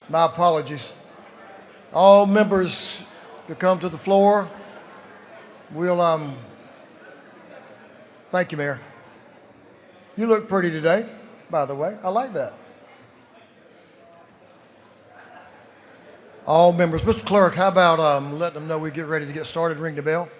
My apologies. All members to come to the floor. We'll, thank you, Mayor. You look pretty today, by the way. I like that. All members. Mr. Clerk, how about letting them know we get ready to get started? Ring the bell.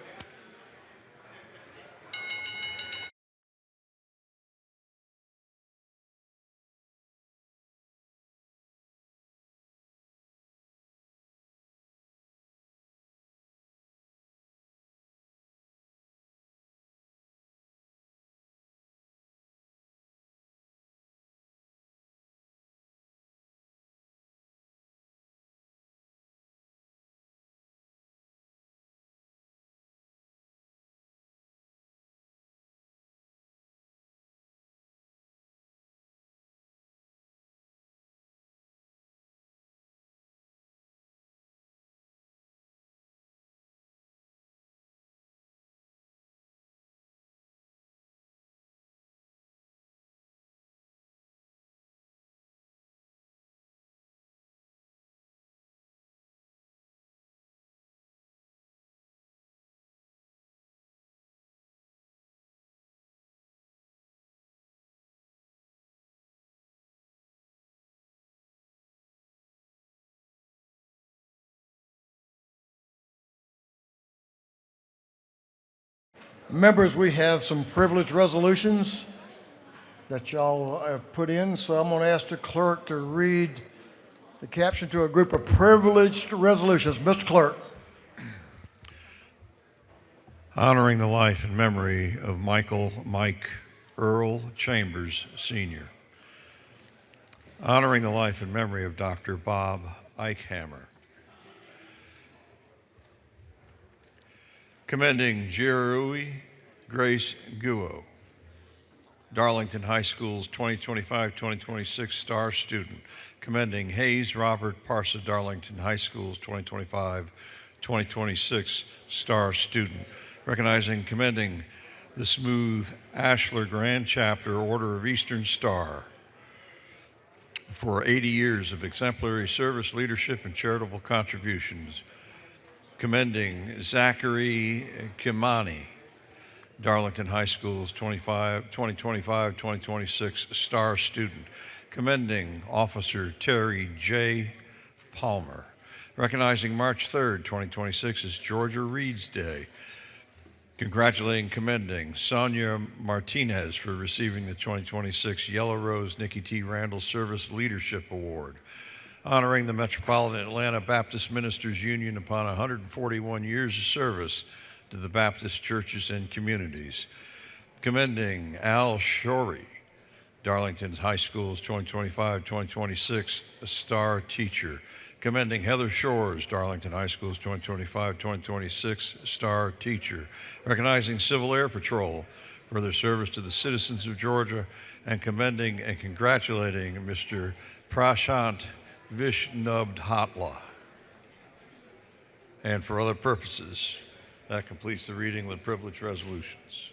Members, we have some privilege resolutions that y'all have put in, so I'm going to ask the clerk to read the caption to a group of privileged resolutions. Mr. Clerk. Honoring the life and memory of Michael Mike Earl Chambers, Sr. Honoring the life and memory of Dr. Bob Eichhammer. Commending Jerui Grace Guo, Darlington High School's 2025-2026 star student. Commending Hayes Robert Parsa, Darlington High School's 2025-2026 star student. Recognizing, commending the Smooth Ashlar Grand Chapter Order of Eastern Star for 80 years of exemplary service, leadership, and charitable contributions. Commending Zachary Kimani, Darlington High School's 2025-2026 star student. Commending Officer Terry J. Palmer. Recognizing March 3rd, 2026 is Georgia Reed's Day. Congratulating, commending Sonia Martinez for receiving the 2026 Yellow Rose Nikki T. Randall Service Leadership Award. Honoring the Metropolitan Atlanta Baptist Ministers Union upon 141 years of service to the Baptist churches and communities. Commending Al Shorey, Darlington High School's 2025-2026 star teacher. Commending Heather Shores, Darlington High School's 2025-2026 star teacher. Recognizing Civil Air Patrol for their service to the citizens of Georgia, and commending and congratulating Mr. Prashant Vishnubhatla. And for other purposes, that completes the reading of the privilege resolutions.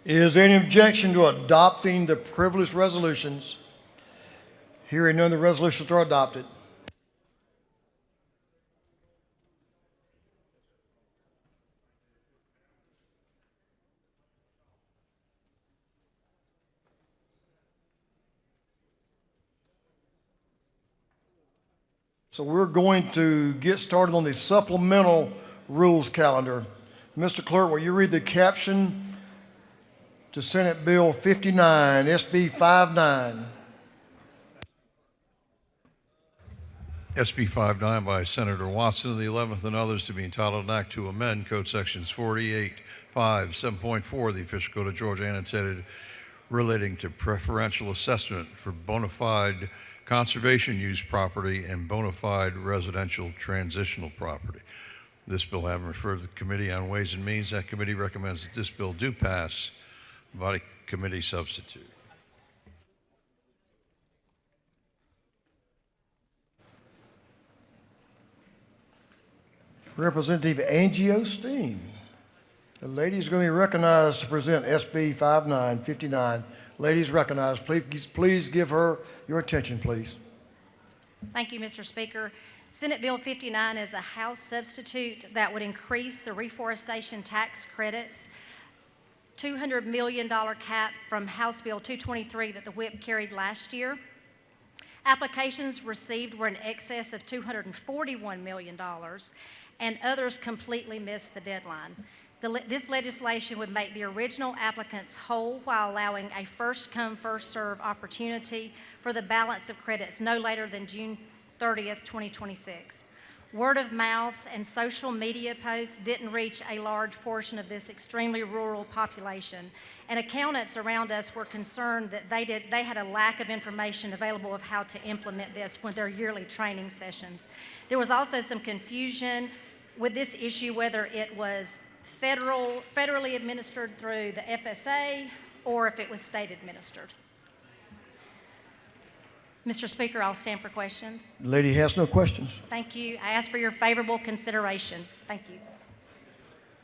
Is there any objection to adopting the privileged resolutions? Hearing none, the resolutions are adopted. So we're going to get started on the supplemental rules calendar. Mr. Clerk, will you read the caption to Senate Bill 59, SB 59? SB 59 by Senator Watson of the 11th and others, to be entitled an act to amend Code Sections 48, 5, 7.4 of the Official Code of Georgia, annotated, relating to preferential assessment for bona fide conservation use property and bona fide residential transitional property. This bill having referred to the Committee on Ways and Means, that committee recommends that this bill do pass by committee substitute. Representative Angie Osteen. The lady is going to be recognized to present SB 5959. Ladies recognized. Please give her your attention, please. Thank you, Mr. Speaker. Senate Bill 59 is a House substitute that would increase the reforestation tax credits $200 million cap from House Bill 223 that the whip carried last year. Applications received were in excess of $241 million, and others completely missed the deadline. This legislation would make the original applicants whole while allowing a first-come, first-served opportunity for the balance of credits no later than June 30th, 2026. Word of mouth and social media posts didn't reach a large portion of this extremely rural population, and accountants around us were concerned that they had a lack of information available of how to implement this with their yearly training sessions. There was also some confusion with this issue, whether it was federally administered through the FSA or if it was state administered. Mr. Speaker, I'll stand for questions. The lady has no questions. Thank you. I ask for your favorable consideration. Thank you.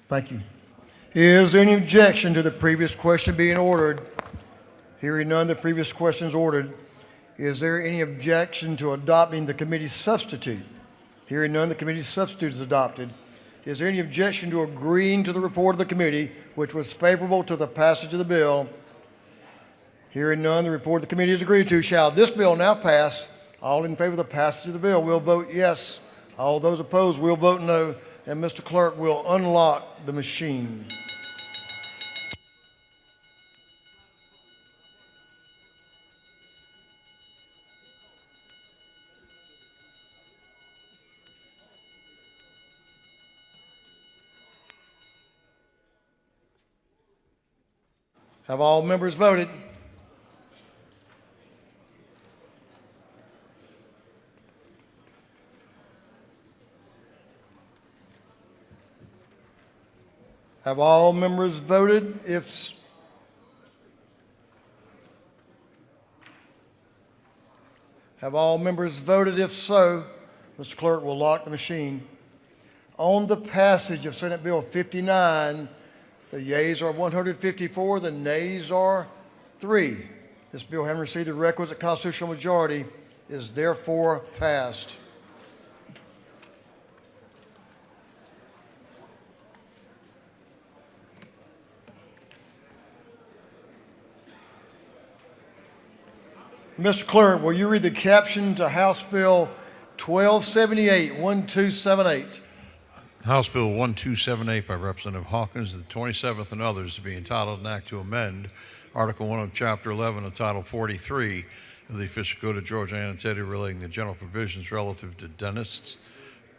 Thank you. Is there any objection to the previous question being ordered? Hearing none, the previous question is ordered. Is there any objection to adopting the committee's substitute? Hearing none, the committee's substitute is adopted. Is there any objection to agreeing to the report of the committee, which was favorable to the passage of the bill? Hearing none, the report of the committee is agreed to. Shall this bill now pass? All in favor of the passage of the bill will vote yes. All those opposed will vote no. And Mr. Clerk will unlock the machine. Have all members voted? Have all members voted? Have all members voted? If so, Mr. Clerk will lock the machine. On the passage of Senate Bill 59, the yeas are 154, the nays are 3. This bill, having received the requisite constitutional majority, is therefore passed. Mr. Clerk, will you read the caption to House Bill 1278, House Bill 1278 by Representative Hawkins, the 27th and others, to be entitled an act to amend Article 1 of Chapter 11 of Title 43 of the Official Code of Georgia annotated relating to general provisions relative to dentists,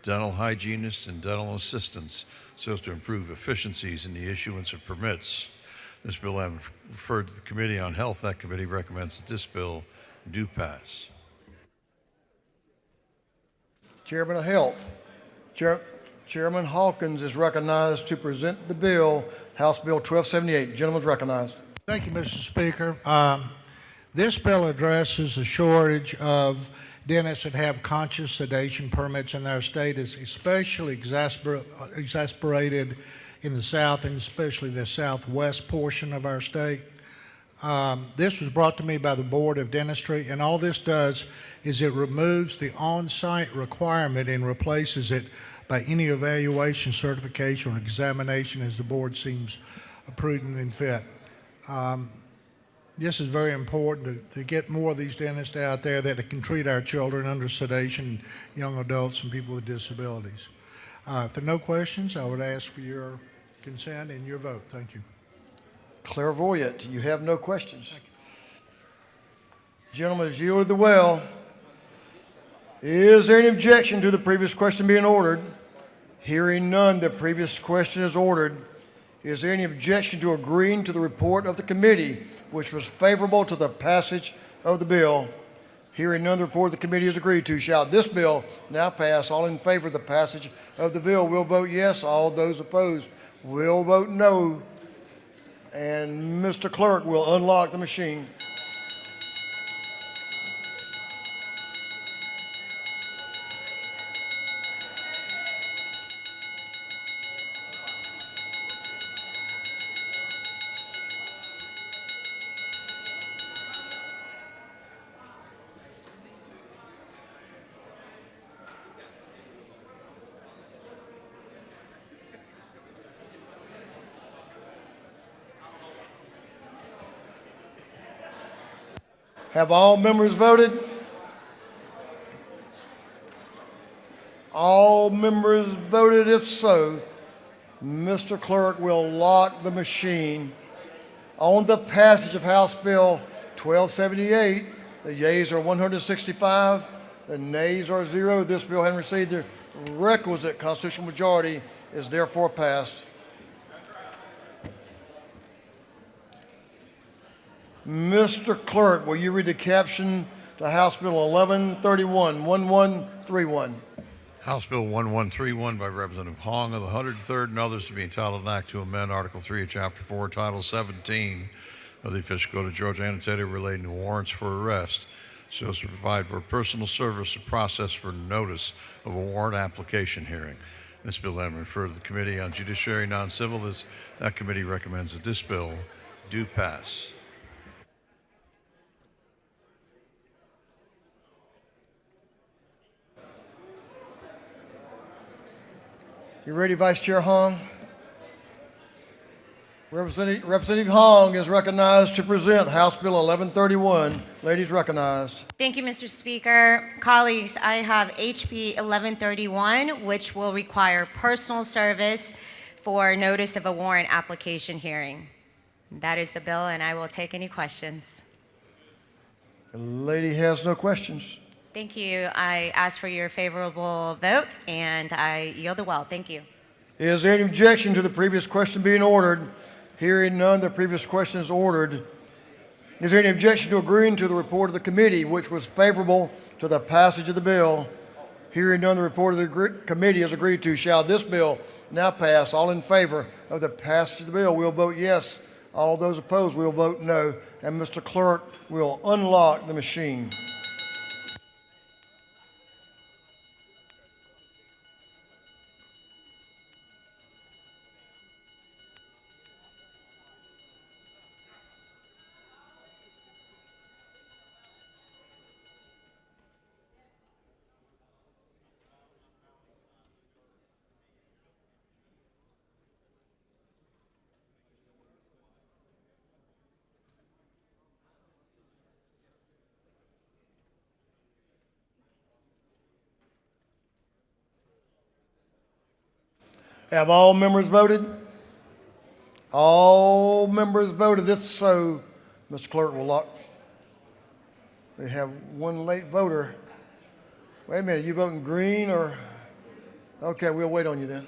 dental hygienists, and dental assistants so as to improve efficiencies in the issuance of permits. This bill having referred to the Committee on Health, that committee recommends that this bill do pass. Chairman of Health. Chairman Hawkins is recognized to present the bill, House Bill 1278. Gentleman is recognized. Thank you, Mr. Speaker. This bill addresses the shortage of dentists that have conscious sedation permits in our state. Is especially exasperated in the South and especially the southwest portion of our state. This was brought to me by the Board of Dentistry, and all this does is it removes the on-site requirement and replaces it by any evaluation, certification, or examination as the board seems prudent and fit. This is very important to get more of these dentists out there that can treat our children under sedation, young adults, and people with disabilities. If there are no questions, I would ask for your consent and your vote. Thank you. Clairvoyant, you have no questions. Gentleman has yielded the well. Is there any objection to the previous question being ordered? Hearing none, the previous question is ordered. Is there any objection to agreeing to the report of the committee, which was favorable to the passage of the bill? Hearing none, the report of the committee is agreed to. Shall this bill now pass? All in favor of the passage of the bill will vote yes. All those opposed will vote no. And Mr. Clerk will unlock the machine. Have all members voted? All members voted. If so, Mr. Clerk will lock the machine. On the passage of House Bill 1278, the yeas are 165, the nays are 0. This bill, having received the requisite constitutional majority, is therefore passed. Mr. Clerk, will you read the caption to House Bill 1131? House Bill 1131 by Representative Hong of the 103rd and others to be entitled an act to amend Article 3 of Chapter 4, Title 17 of the Official Code of Georgia annotated relating to warrants for arrest, so as to provide for personal service of process for notice of a warrant application hearing. This bill then referred to the Committee on Judiciary Non-Civil. That committee recommends that this bill do pass. You ready, Vice Chair Hong? Representative Hong is recognized to present House Bill 1131. Ladies recognized. Thank you, Mr. Speaker. Colleagues, I have HB 1131, which will require personal service for notice of a warrant application hearing. That is the bill, and I will take any questions. The lady has no questions. Thank you. I ask for your favorable vote, and I yield the well. Thank you. Is there any objection to the previous question being ordered? Hearing none, the previous question is ordered. Is there any objection to agreeing to the report of the committee, which was favorable to the passage of the bill? Hearing none, the report of the committee is agreed to. Shall this bill now pass? All in favor of the passage of the bill will vote yes. All those opposed will vote no. And Mr. Clerk will unlock the machine. Have all members voted? All members voted. If so, Mr. Clerk will lock. We have one late voter. Wait a minute, you voting green or? Okay, we'll wait on you then.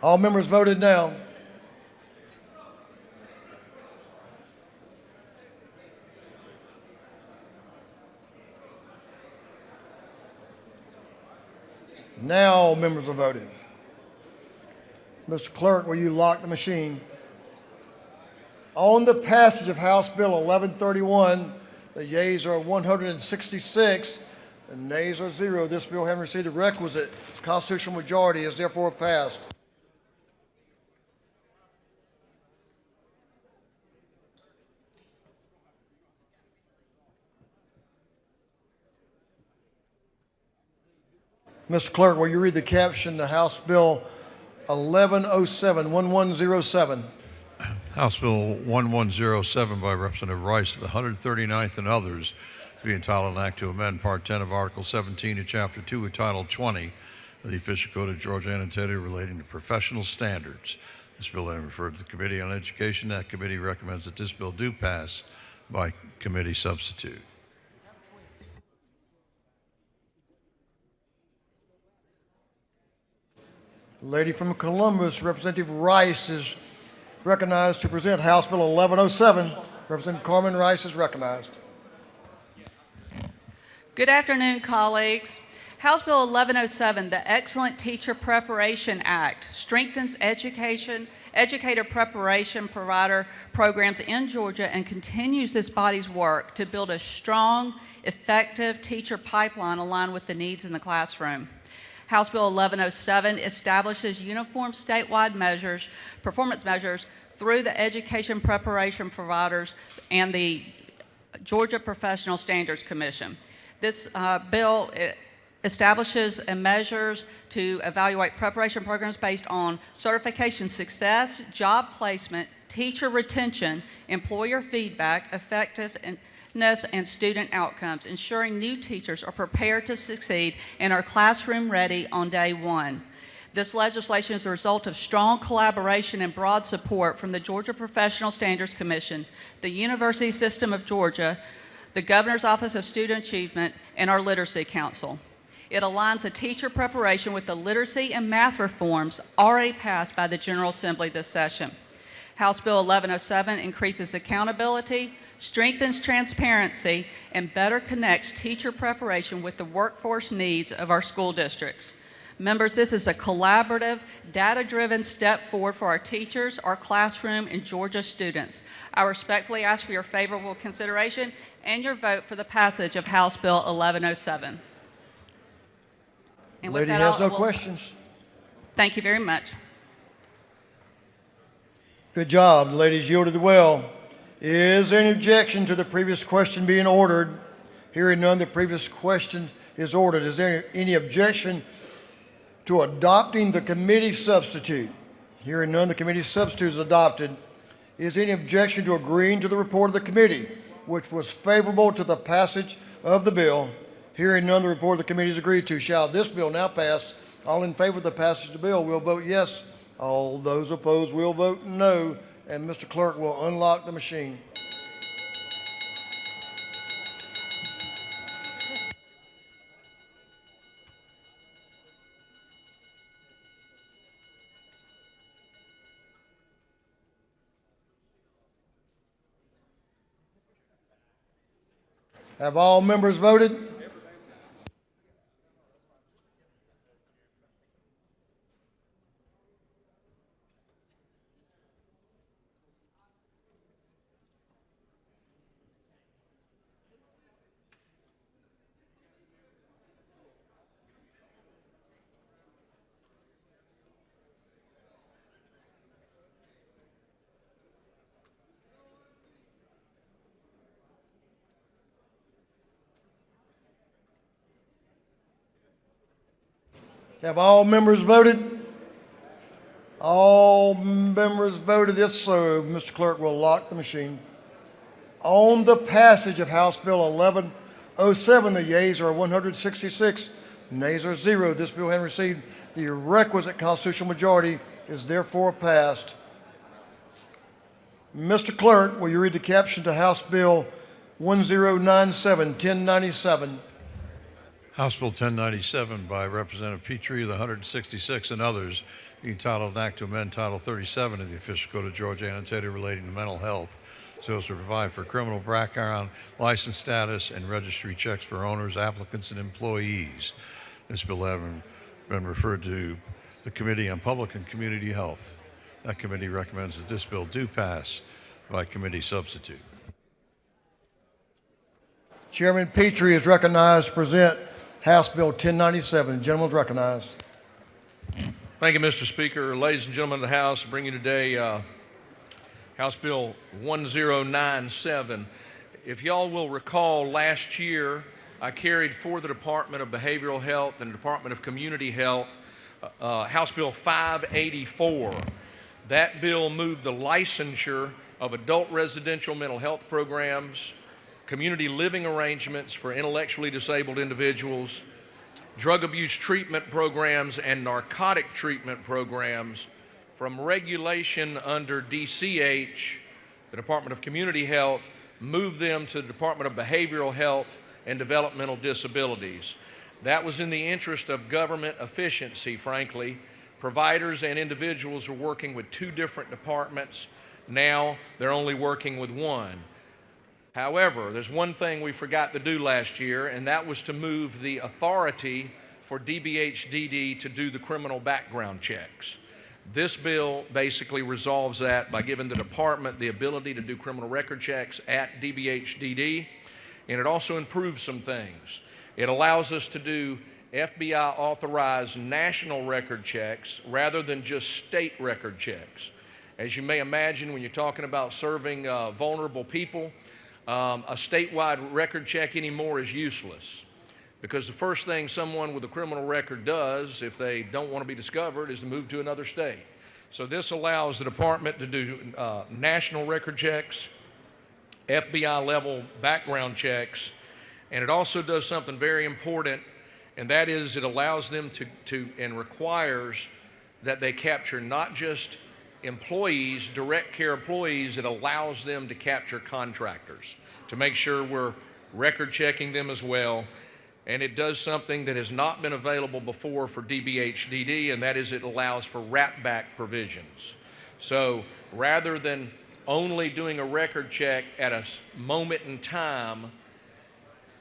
All members voted now. Now all members are voted. Mr. Clerk, will you lock the machine? On the passage of House Bill 1131, the yeas are 166, the nays are 0. This bill, having received the requisite constitutional majority, is therefore passed. Mr. Clerk, will you read the caption to House Bill 1107? House Bill 1107 by Representative Rice of the 139th and others to be entitled an act to amend Part 10 of Article 17 of Chapter 2 of Title 20 of the Official Code of Georgia annotated relating to professional standards. This bill then referred to the Committee on Education. That committee recommends that this bill do pass by committee substitute. Lady from Columbus, Representative Rice, is recognized to present House Bill 1107. Representative Carmen Rice is recognized. Good afternoon, colleagues. House Bill 1107, the Excellent Teacher Preparation Act, strengthens educator preparation provider programs in Georgia and continues this body's work to build a strong, effective teacher pipeline aligned with the needs in the classroom. House Bill 1107 establishes uniform statewide measures, performance measures through the education preparation providers and the Georgia Professional Standards Commission. This bill establishes and measures to evaluate preparation programs based on certification success, job placement, teacher retention, employer feedback, effectiveness, and student outcomes, ensuring new teachers are prepared to succeed and are classroom ready on day one. This legislation is a result of strong collaboration and broad support from the Georgia Professional Standards Commission, the University System of Georgia, the Governor's Office of Student Achievement, and our Literacy Council. It aligns a teacher preparation with the literacy and math reforms already passed by the General Assembly this session. House Bill 1107 increases accountability, strengthens transparency, and better connects teacher preparation with the workforce needs of our school districts. Members, this is a collaborative, data-driven step forward for our teachers, our classroom, and Georgia students. I respectfully ask for your favorable consideration and your vote for the passage of House Bill 1107. And with Lady that, has I no will- questions. Thank you very much. Good job. The ladies yielded well. Is there any objection to the previous question being ordered? Hearing none, the previous question is ordered. Is there any objection to adopting the committee substitute? Hearing none, the committee substitute is adopted. Is there any objection to agreeing to the report of the committee, which was favorable to the passage of the bill? Hearing none, the report of the committee is agreed to. Shall this bill now pass? All in favor of the passage of the bill will vote yes. All those opposed will vote no. And Mr. Clerk will unlock the machine. Have all members voted? Have all members voted? All members voted. If so, Mr. Clerk will lock the machine. On the passage of House Bill 1107, the yeas are 166, nays are 0. This bill having received the requisite constitutional majority is therefore passed. Mr. Clerk, will you read the caption to House Bill 1097, 1097? House Bill 1097 by Representative Petrie, the 166 and others, being titled an act to amend Title 37 of the Official Code of Georgia annotated relating to mental health so as to provide for criminal background, license status, and registry checks for owners, applicants, and employees. This bill having been referred to the Committee on Public and Community Health. That committee recommends that this bill do pass by committee substitute. Chairman Petrie is recognized to present House Bill 1097. The gentleman is recognized. Thank you, Mr. Speaker. Ladies and gentlemen of the House, I bring you today House Bill 1097. If y'all will recall, last year I carried for the Department of Behavioral Health and Department of Community Health House Bill 584. That bill moved the licensure of adult residential mental health programs, community living arrangements for intellectually disabled individuals, drug abuse treatment programs, and narcotic treatment programs from regulation under DCH, the Department of Community Health, moved them to the Department of Behavioral Health and Developmental Disabilities. That was in the interest of government efficiency, frankly. Providers and individuals were working with two different departments. Now they're only working with one. However, there's one thing we forgot to do last year, and that was to move the authority for DBHDD to do the criminal background checks. This bill basically resolves that by giving the department the ability to do criminal record checks at DBHDD, and it also improves some things. It allows us to do FBI authorized national record checks rather than just state record checks. As you may imagine, when you're talking about serving vulnerable people, a statewide record check anymore is useless. Because the first thing someone with a criminal record does if they don't want to be discovered is to move to another state. So this allows the department to do national record checks, FBI level background checks, and it also does something very important, and that is it allows them to and requires that they capture not just employees, direct care employees, it allows them to capture contractors to make sure we're record checking them as well. And it does something that has not been available before for DBHDD, and that is it allows for wrap-back provisions. So rather than only doing a record check at a moment in time,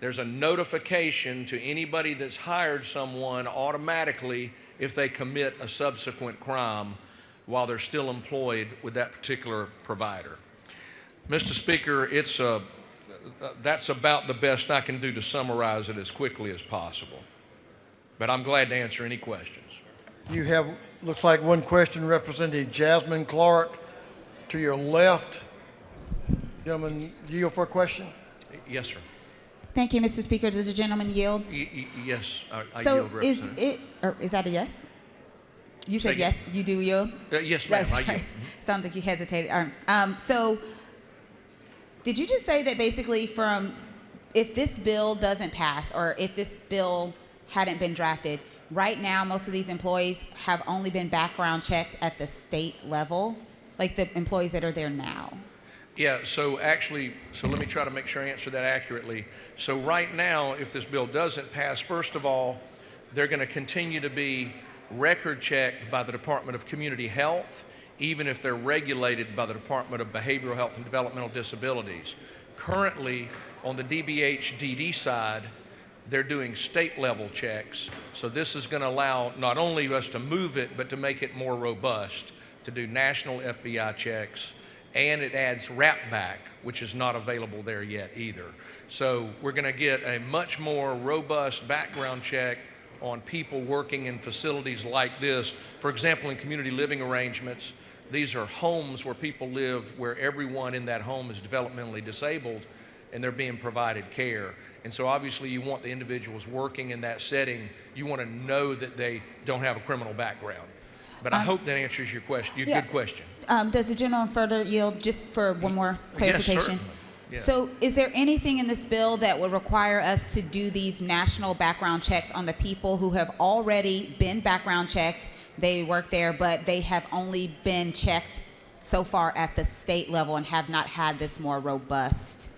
there's a notification to anybody that's hired someone automatically if they commit a subsequent crime while they're still employed with that particular provider. Mr. Speaker, that's about the best I can do to summarize it as quickly as possible. But I'm glad to answer any questions. You have, looks like one question, Representative Jasmine Clark. To your left, gentleman, yield for a question? Yes, sir. Thank you, Mr. Speaker. Does the gentleman yield? Yes, I So yield, Representative. is that a yes? You said Say yes, you do yield? Yes, ma'am, I yield. Sorry. Sounds like you hesitated. So did you just say that basically if this bill doesn't pass or if this bill hadn't been drafted, right now most of these employees have only been background checked at the state level, like the employees that are there now? Yeah, so let me try to make sure I answer that accurately. So right now, if this bill doesn't pass, first of all, they're going to continue to be record checked by the Department of Community Health, even if they're regulated by the Department of Behavioral Health and Developmental Disabilities. Currently, on the DBHDD side, they're doing state level checks. So this is going to allow not only us to move it, but to make it more robust, to do national FBI checks, and it adds wrap back, which is not available there yet either. So we're going to get a much more robust background check on people working in facilities like this. For example, in community living arrangements, these are homes where people live where everyone in that home is developmentally disabled and they're being provided care. And so obviously you want the individuals working in that setting, you want to know that they don't have a criminal background. But I hope that answers your question, good question. Does the gentleman further yield just for one more clarification? Yes, certainly. Yeah. So is there anything in this bill that would require us to do these national background checks on the people who have already been background checked, they work there, but they have only been checked so far at the state level and have not had this more robust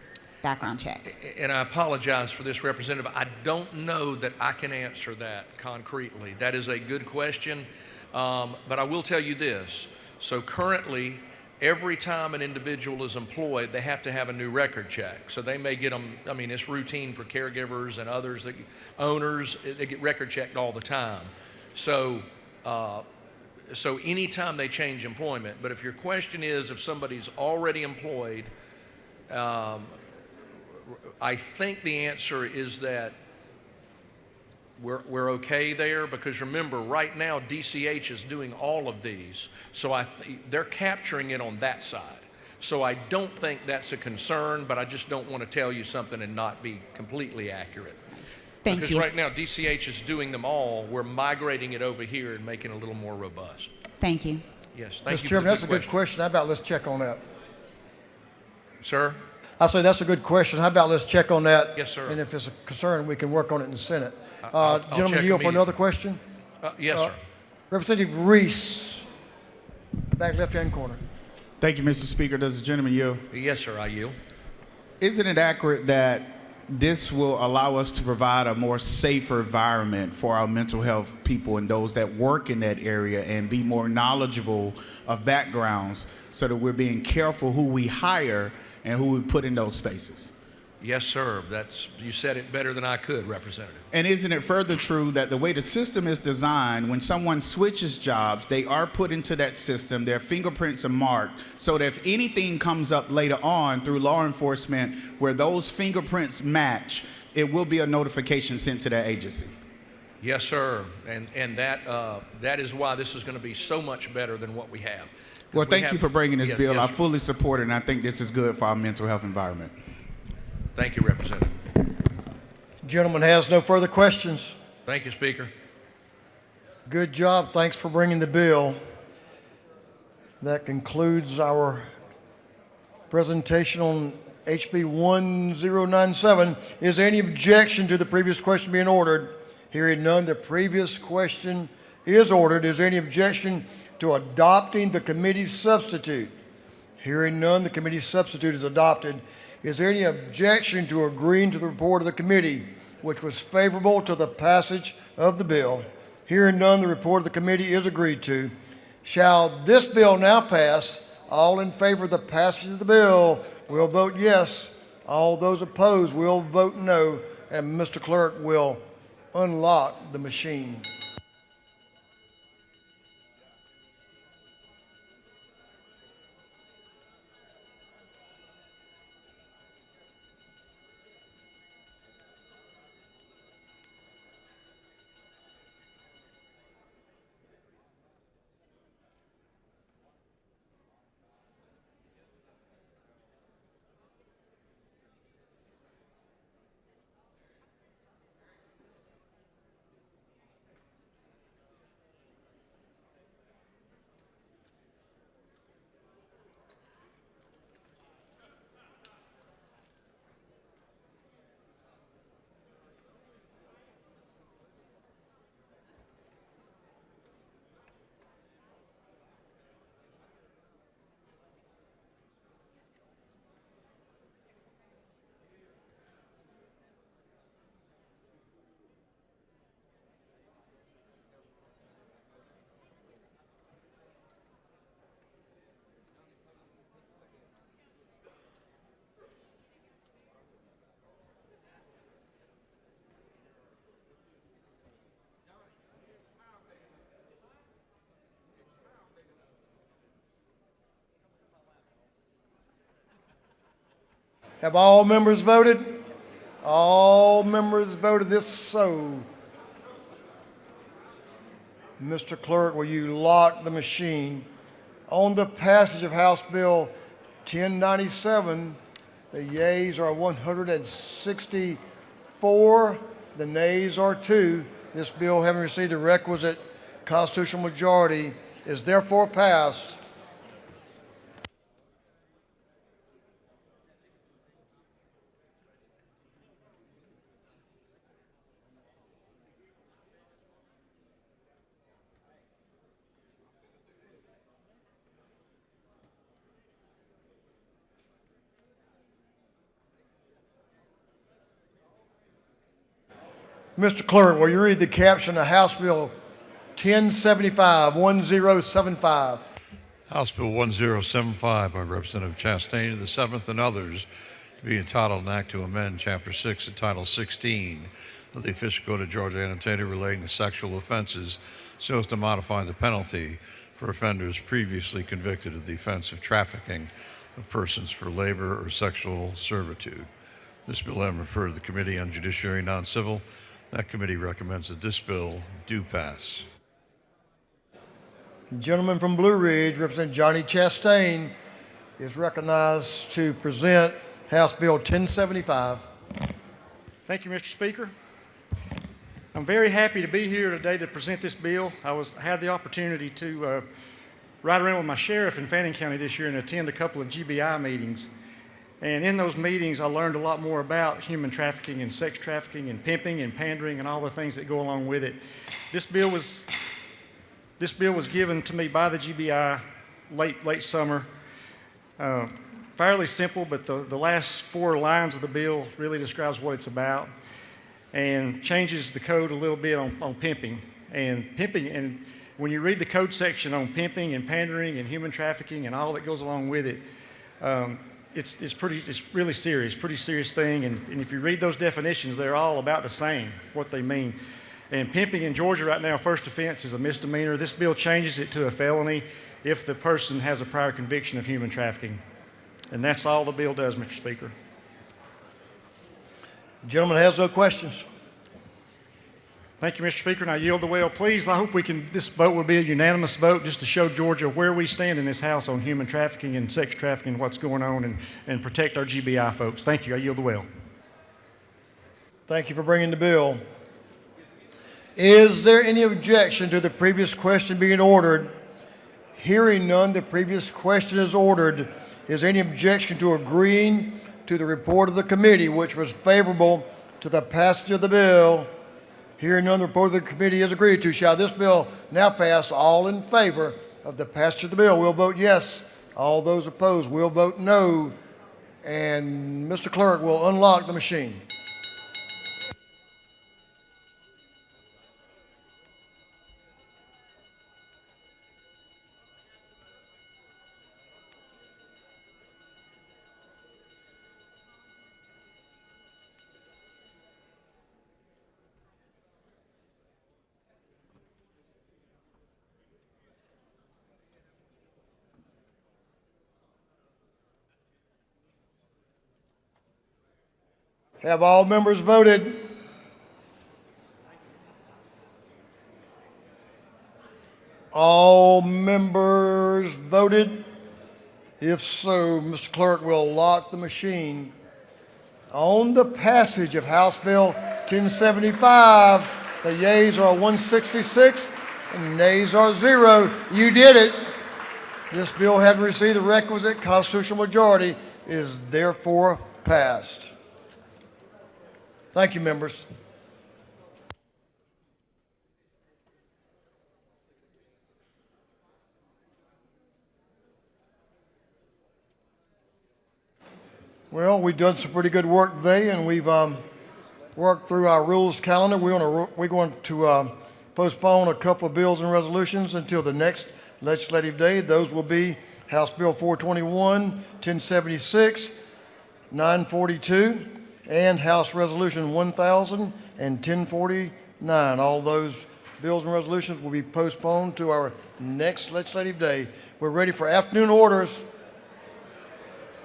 background check? And I apologize for this, Representative. I don't know that I can answer that concretely. That is a good question, but I will tell you this. So currently, every time an individual is employed, they have to have a new record check. So they may get them, I mean, it's routine for caregivers and others, owners, they get record checked all the time. So anytime they change employment, but if your question is if somebody's already employed, I think the answer is that we're okay there, because remember, right now DCH is doing all of these, so they're capturing it on that side. So I don't think that's a concern, but I just don't want to tell you something and not be completely accurate. Thank you. Because right now DCH is doing them all. We're migrating it over here and making it a little more robust. Thank you. Yes, thank Mr. you. Chairman, for that's a good question. How about let's check on that? Sir? I say that's a good question. How about let's check on that? Yes, sir. And if it's a concern, we can work on it in the Senate. I'll Gentleman, check yield for another immediately. question? Yes, sir. Representative Reese, back left-hand corner. Thank you, Mr. Speaker. Does the gentleman yield? Yes, sir, I yield. Isn't it accurate that this will allow us to provide a more safer environment for our mental health people and those that work in that area, and be more knowledgeable of backgrounds so that we're being careful who we hire and who we put in those spaces? Yes, sir. You said it better than I could, Representative. And isn't it further true that the way the system is designed, when someone switches jobs, they are put into that system, their fingerprints are marked, so that if anything comes up later on through law enforcement where those fingerprints match, it will be a notification sent to that agency? Yes, sir. And that is why this is going to be so much better than what we have. Well, thank you for bringing this bill. Yes, I sir. fully support it, and I think this is good for our mental health environment. Thank you, Representative. Gentleman has no further questions. Thank you, Speaker. Good job. Thanks for bringing the bill. That concludes our presentation on HB 1097. Is there any objection to the previous question being ordered? Hearing none, the previous question is ordered. Is there any objection to adopting the committee's substitute? Hearing none, the committee's substitute is adopted. Is there any objection to agreeing to the report of the committee, which was favorable to the passage of the bill? Hearing none, the report of the committee is agreed to. Shall this bill now pass? All in favor of the passage of the bill will vote yes. All those opposed will vote no. And Mr. Clerk will unlock the machine. Have all members voted? All members voted this so. Mr. Clerk, will you lock the machine? On the passage of House Bill 1097, the yeas are 164, the nays are 2. This bill, having received the requisite constitutional majority, is therefore passed. Mr. Clerk, will you read the caption of House Bill 1075, 1075? House Bill 1075 by Representative Chastain of the 7th and others to be entitled an act to amend Chapter 6 of Title 16 of the Official Code of Georgia annotated relating to sexual offenses so as to modify the penalty for offenders previously convicted of the offense of trafficking of persons for labor or sexual servitude. This bill having referred to the Committee on Judiciary and Non-Civil, that committee recommends that this bill do pass. The gentleman from Blue Ridge, Representative Johnny Chastain, is recognized to present House Bill 1075. Thank you, Mr. Speaker. I'm very happy to be here today to present this bill. I had the opportunity to ride around with my sheriff in Fannin County this year and attend a couple of GBI meetings. And in those meetings, I learned a lot more about human trafficking and sex trafficking and pimping and pandering and all the things that go along with it. This bill was given to me by the GBI late summer. Fairly simple, but the last 4 lines of the bill really describes what it's about and changes the code a little bit on pimping. And when you read the code section on pimping and pandering and human trafficking and all that goes along with it, it's really serious, pretty serious thing. And if you read those definitions, they're all about the same, what they mean. And pimping in Georgia right now, first offense is a misdemeanor. This bill changes it to a felony if the person has a prior conviction of human trafficking. And that's all the bill does, Mr. Speaker. The gentleman has no questions. Thank you, Mr. Speaker, and I yield the will. Please, I hope this vote will be a unanimous vote just to show Georgia where we stand in this House on human trafficking and sex trafficking, what's going on, and protect our GBI folks. Thank you. I yield the will. Thank you for bringing the bill. Is there any objection to the previous question being ordered? Hearing none, the previous question is ordered. Is there any objection to agreeing to the report of the committee, which was favorable to the passage of the bill? Hearing none, the report of the committee is agreed to. Shall this bill now pass? All in favor of the passage of the bill will vote yes. All those opposed will vote no. And Mr. Clerk will unlock the machine. Have all members voted? All members voted? If so, Mr. Clerk will lock the machine. On the passage of House Bill 1075, the yeas are 166 and nays are 0. You did it. This bill, having received the requisite constitutional majority, is therefore passed. Thank you, members. Well, we've done some pretty good work today, and we've worked through our rules calendar. We're going to postpone a couple of bills and resolutions until the next legislative day. Those will be House Bill 421, 1076, 942, and House Resolution 1000 and 1049. All those bills and resolutions will be postponed to our next legislative day. We're ready for afternoon orders.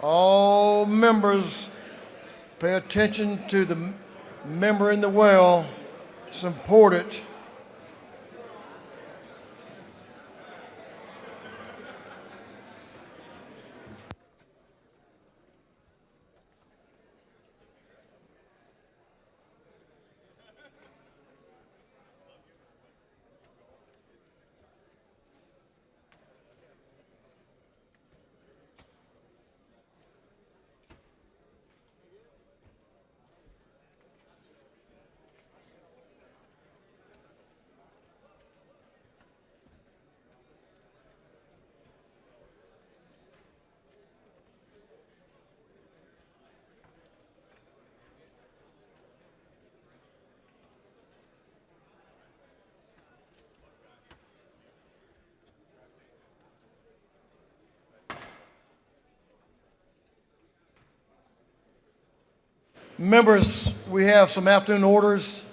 All members, pay attention to the member in the well. It's important. Members, we have some afternoon orders.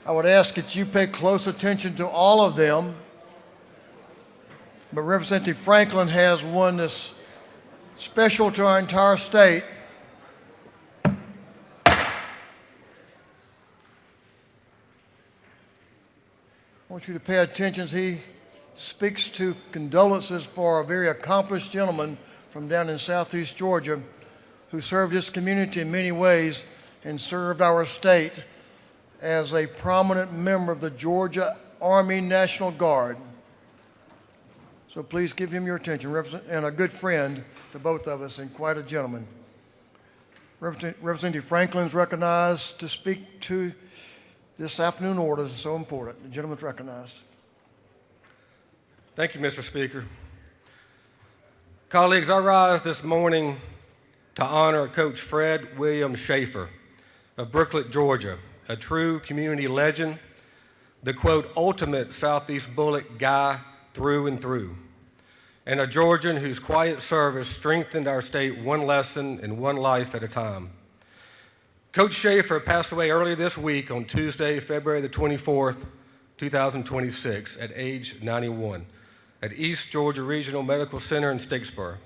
I would ask that you pay close attention to all of them. But Representative Franklin has one that's special to our entire state. I want you to pay attention as he speaks to condolences for a very accomplished gentleman from down in southeast Georgia who served his community in many ways and served our state as a prominent member of the Georgia Army National Guard. So please give him your attention, and a good friend to both of us and quite a gentleman. Representative Franklin is recognized to speak to this afternoon order. This is so important. The gentleman's recognized. Thank you, Mr. Speaker. Colleagues, I rise this morning to honor Coach Fred William Schaefer of Brooklet, Georgia, a true community legend, the quote, ultimate Southeast Bullock guy through and through, and a Georgian whose quiet service strengthened our state one lesson and one life at a time. Coach Schaefer passed away earlier this week on Tuesday, February the 24th, 2026, at age 91, at East Georgia Regional Medical Center in Statesboro.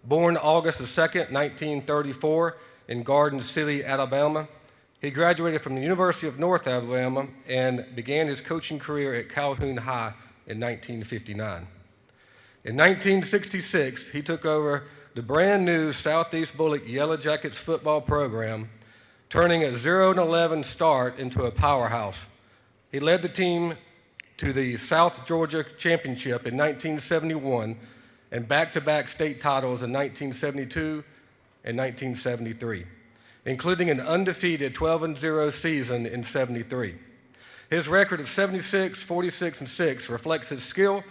Born August 2nd, 1934, in Garden City, Alabama, he graduated from the University of North Alabama and began his coaching career at Calhoun High in 1959. In 1966, he took over the brand new Southeast Bullock Yellow Jackets football program, turning a 0-11 start into a powerhouse. He led the team to the South Georgia Championship in 1971 and back-to-back state titles in 1972 and 1973, including an undefeated 12-0 season in 73. His record of 76, 46, and 6 reflects his skill,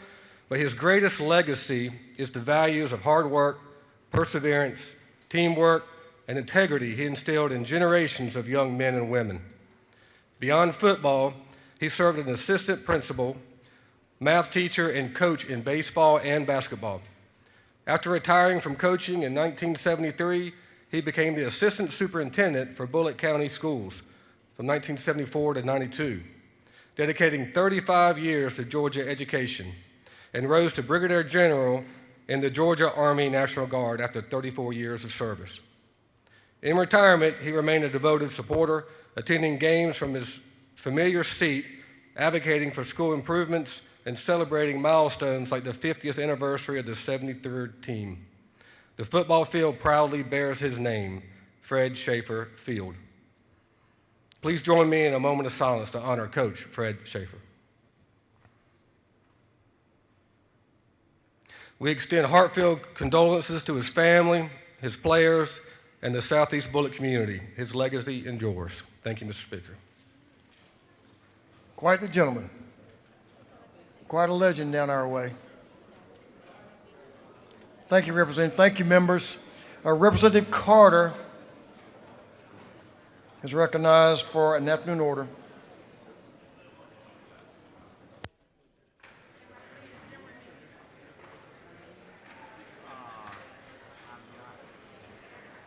but his greatest legacy is the values of hard work, perseverance, teamwork, and integrity he instilled in generations of young men and women. Beyond football, he served as an assistant principal, math teacher, and coach in baseball and basketball. After retiring from coaching in 1973, he became the assistant superintendent for Bullitt County Schools from 1974 to 92, dedicating 35 years to Georgia education, and rose to brigadier general in the Georgia Army National Guard after 34 years of service. In retirement, he remained a devoted supporter, attending games from his familiar seat, advocating for school improvements, and celebrating milestones like the 50th anniversary of the 73rd team. The football field proudly bears his name, Fred Schaefer Field. Please join me in a moment of silence to honor Coach Fred Schaefer. We extend heartfelt condolences to his family, his players, and the Southeast Bullitt community. His legacy endures. Thank you, Mr. Speaker. Quite the gentleman. Quite a legend down our way. Thank you, Representative. Thank you, members. Representative Carter is recognized for an afternoon order.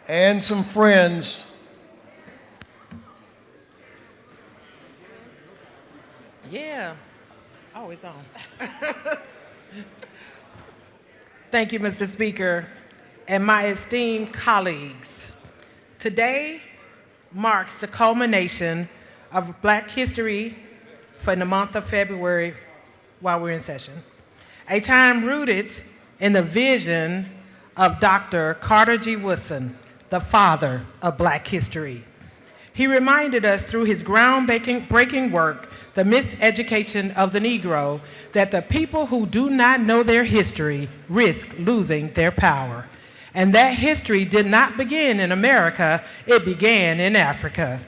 And some friends. Yeah. Oh, it's on. Thank you, Mr. Speaker, and my esteemed colleagues. Today marks the culmination of Black History for the month of February while we're in session, a time rooted in the vision of Dr. Carter G. Woodson, the father of Black history. He reminded us through his groundbreaking work, The Miseducation of the Negro, that the people who do not know their history risk losing their power. And that history did not begin in America, it began in Africa.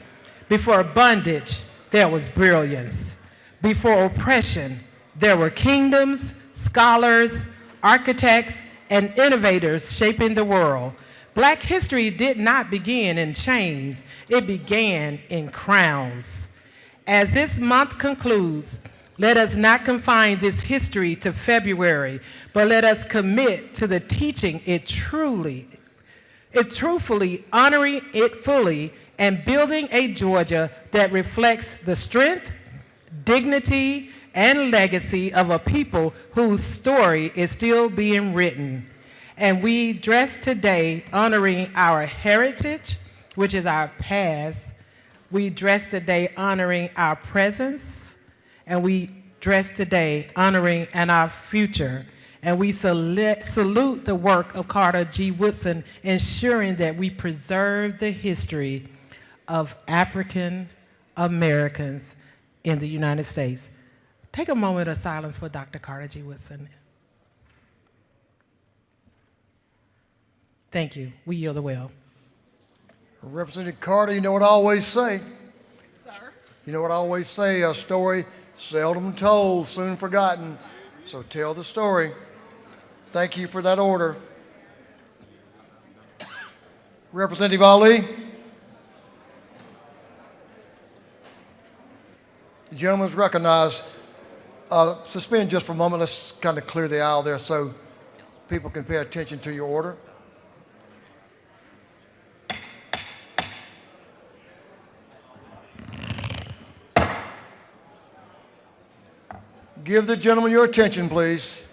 Before bondage, there was brilliance. Before oppression, there were kingdoms, scholars, architects, and innovators shaping the world. Black history did not begin in chains, it began in crowns. As this month concludes, let us not confine this history to February, but let us commit to the teaching it truthfully, honoring it fully, and building a Georgia that reflects the strength, dignity, and legacy of a people whose story is still being written. And we dress today honoring our heritage, which is our past. We dress today honoring our presence, and we dress today honoring our future. And we salute the work of Carter G. Woodson, ensuring that we preserve the history of African Americans in the United States. Take a moment of silence for Dr. Carter G. Woodson. Thank you. We yield the will. Representative Carter, you know what I always say? Sir? You know what I always say, a story seldom told, soon forgotten. So tell the story. Thank you for that order. Representative Ali. The gentleman is recognized. Suspend just for a moment. Let's kind of clear the aisle there so people can pay attention to your order. Give the gentleman your attention, please.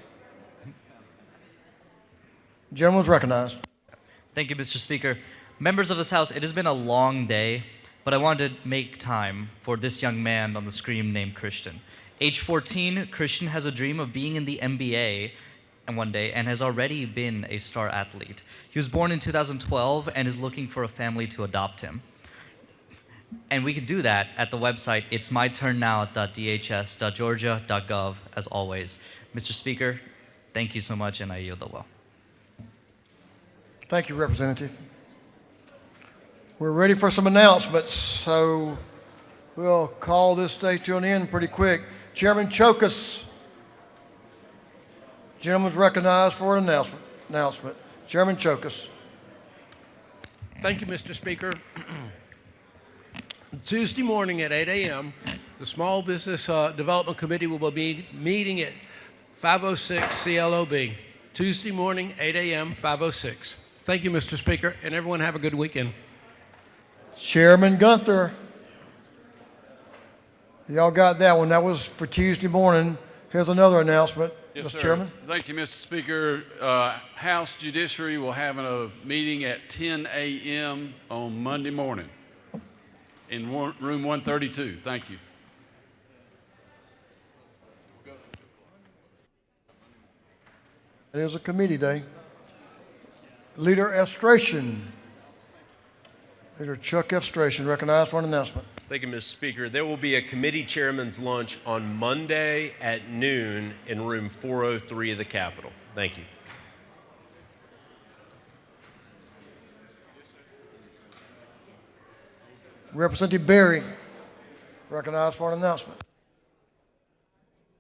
Gentleman is recognized. Thank you, Mr. Speaker. Members of this House, it has been a long day, but I wanted to make time for this young man on the screen named Christian. Age 14, Christian has a dream of being in the NBA one day and has already been a star athlete. He was born in 2012 and is looking for a family to adopt him. And we can do that at the website itsmyturnnow.dhs.georgia.gov, as always. Mr. Speaker, thank you so much, and I yield the will. Thank you, Representative. We're ready for some announcements, so we'll call this day to an end pretty quick. Chairman Chokas. Gentleman's recognized for an announcement. Chairman Chokas. Thank you, Mr. Speaker. Tuesday morning at 8 a.m., the Small Business Development Committee will be meeting at 506 CLOB. Tuesday morning, 8 a.m., 506. Thank you, Mr. Speaker, and everyone have a good weekend. Chairman Gunther. Y'all got that one. That was for Tuesday morning. Here's another announcement. Yes, Mr. sir. Chairman. Thank you, Mr. Speaker. House Judiciary will have a meeting at 10 a.m. on Monday morning in room 132. Thank you. It is a committee day. Leader Estration. Leader Chuck Estration, recognized for an announcement. Thank you, Mr. Speaker. There will be a committee chairman's lunch on Monday at noon in room 403 of the Capitol. Thank you. Representative Berry, recognized for an announcement.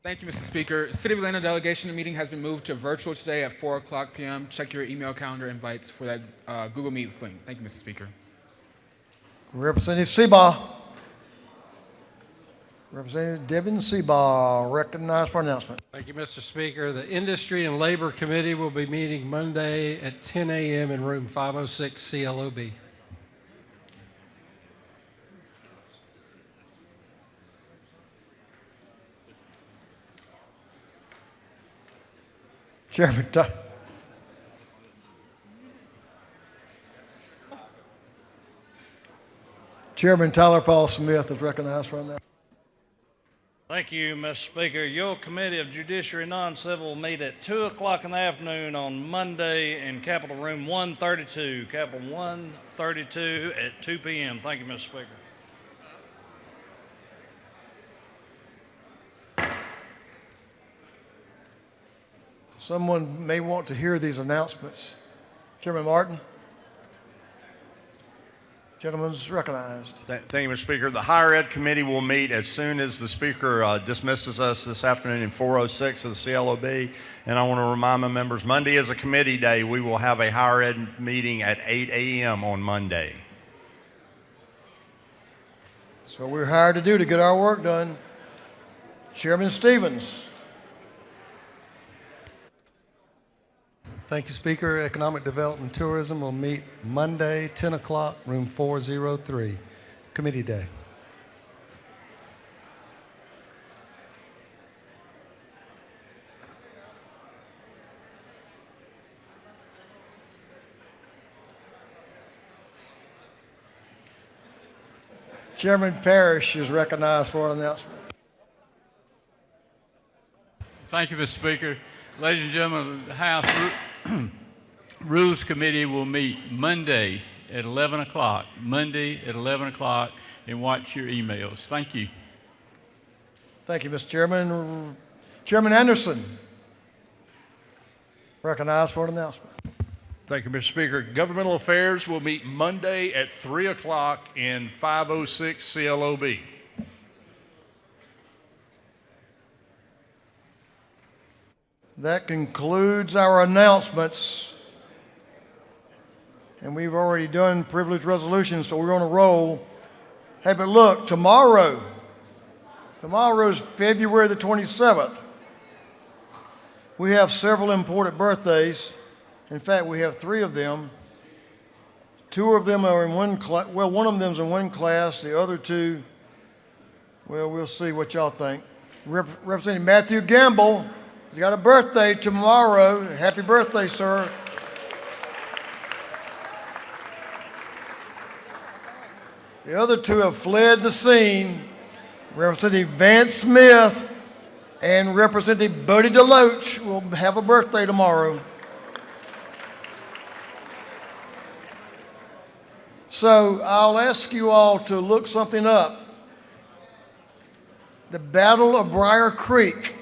Thank you, Mr. Speaker. City of Atlanta delegation meeting has been moved to virtual today at 4 o'clock p.m. Check your email calendar invites for that Google Meets link. Thank you, Mr. Speaker. Representative Seabaugh. Representative Devin Seabaugh, recognized for announcement. Thank you, Mr. Speaker. The Industry and Labor Committee will be meeting Monday at 10 a.m. in room 506 CLOB. Chairman Tyler Paul Smith is recognized for announcement. Thank you, Mr. Speaker. Your Committee of Judiciary Non-Civil will meet at 2 o'clock in the afternoon on Monday in Capitol Room 132. Capitol 132 at 2 p.m. Thank you, Mr. Speaker. Someone may want to hear these announcements. Chairman Martin. Gentleman's recognized. Thank you, Mr. Speaker. The Higher Ed Committee will meet as soon as the Speaker dismisses us this afternoon in 406 of the CLOB. And I want to remind my members, Monday is a committee day. We will have a Higher Ed meeting at 8 a.m. on Monday. So we're hired to do to get our work done. Chairman Stevens. Thank you, Speaker. Economic Development and Tourism will meet Monday, 10 o'clock, room 403, Committee Day. Chairman Parrish is recognized for an announcement. Thank you, Mr. Speaker. Ladies and gentlemen of the House, Rules Committee will meet Monday at 11 o'clock. Monday at 11 o'clock, and watch your emails. Thank you. Thank you, Mr. Chairman. Chairman Anderson, recognized for an announcement. Thank you, Mr. Speaker. Governmental Affairs will meet Monday at 3 o'clock in 506 CLOB. That concludes our announcements. And we've already done privilege resolutions, so we're on a roll. Hey, but look, tomorrow's February the 27th. We have several important birthdays. In fact, we have 3 of them. 2 of them are in one class. Well, one of them's in one class. The other 2, well, we'll see what y'all think. Representative Matthew Gamble, he's got a birthday tomorrow. Happy birthday, sir. The other 2 have fled the scene. Representative Vance Smith and Representative Buddy DeLoach will have a birthday tomorrow. So I'll ask you all to look something up. The Battle of Briar Creek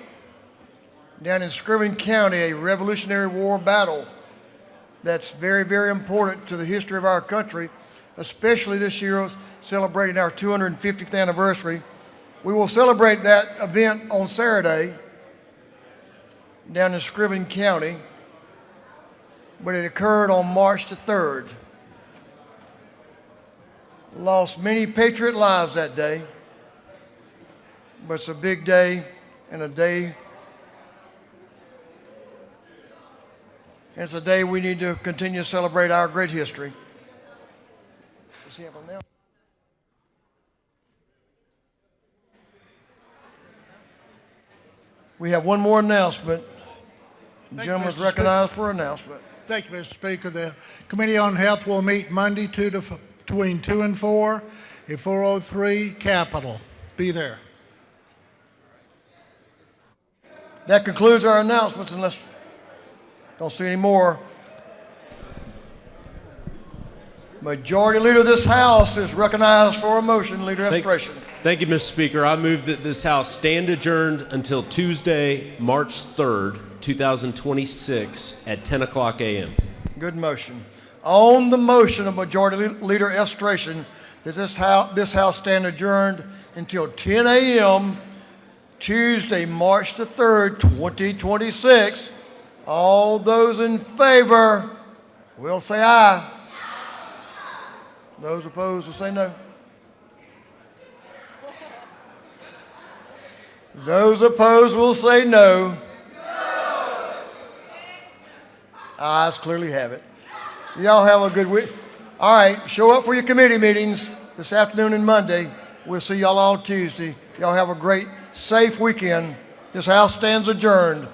down in Scriven County, a Revolutionary War battle that's very, very important to the history of our country, especially this year celebrating our 250th anniversary. We will celebrate that event on Saturday down in Scriven County, but it occurred on March the 3rd. Lost many patriot lives that day, but it's a big day and a day, and it's a day we need to continue to celebrate our great history. Does he have one now? We have one more announcement. The gentleman is recognized for announcement. Thank you, Mr. Speaker. The Committee on Health will meet Monday between 2 and 4 at 403 Capitol. Be there. That concludes our announcements, unless don't see any more. Majority Leader of this House is recognized for a motion. Leader Estration. Thank you, Mr. Speaker. I move that this House stand adjourned until Tuesday, March 3rd, 2026 at 10 o'clock a.m. Good motion. On the motion of Majority Leader Estration, that this House stand adjourned until 10 a.m. Tuesday, March the 3rd, 2026. All those in favor will say aye. Those opposed will say no. Those opposed will say no. Ayes clearly have it. Y'all have a good week. All right, show up for your committee meetings this afternoon and Monday. We'll see y'all on Tuesday. Y'all have a great, safe weekend. This House stands adjourned.